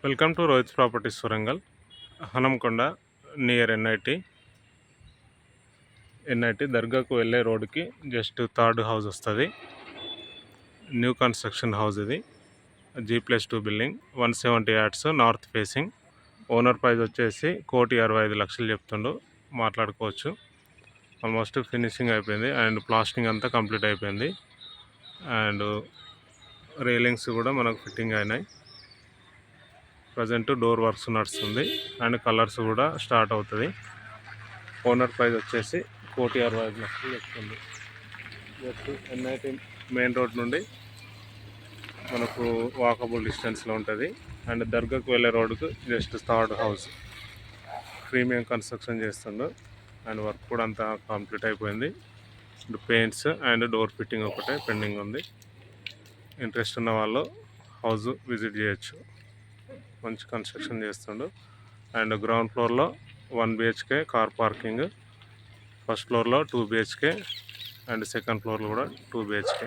Welcome to Rohit properties Warangal. Hanamkonda near NIT దర్గాకు వెళ్ళే రోడ్డుకి జస్ట్ థర్డ్ హౌస్ వస్తుంది. న్యూ కన్స్ట్రక్షన్ హౌస్ ఇది. G+2 building, 170 yards, north facing. Owner price వచ్చేసి 1,65,00,000 చెప్తుండు. మాట్లాడుకోవచ్చు. ఆల్మోస్ట్ ఫినిషింగ్ అయిపోయింది అండ్ ప్లాస్టింగ్ అంతా కంప్లీట్ అయిపోయింది. అండ్ రైలింగ్స్ కూడా మనకు ఫిట్టింగ్ అయినాయి. ప్రజెంట్ డోర్ వర్క్స్ నడుస్తుంది అండ్ కలర్స్ కూడా స్టార్ట్ అవుతుంది. ఓనర్ ప్రైస్ వచ్చేసి 1,65,00,000 చెప్తుంది. జస్ట్ ఎన్ఐటి మెయిన్ రోడ్ నుండి మనకు వాకబుల్ డిస్టెన్స్లో ఉంటుంది. అండ్ దర్గాకు వెళ్ళే రోడ్డుకు just third house. Premium construction చేస్తుండు అండ్ వర్క్ కూడా అంతా కంప్లీట్ అయిపోయింది. పెయింట్స్ అండ్ డోర్ ఫిట్టింగ్ ఒకటే పెండింగ్ ఉంది. ఇంట్రెస్ట్ ఉన్న వాళ్ళు హౌస్ విజిట్ చేయొచ్చు. మంచి కన్స్ట్రక్షన్ చేస్తుండు. అండ్ గ్రౌండ్ ఫ్లోర్లో 1 BHK కార్ పార్కింగ్, ఫస్ట్ ఫ్లోర్లో 2 BHK అండ్ సెకండ్ ఫ్లోర్లో కూడా 2 BHK.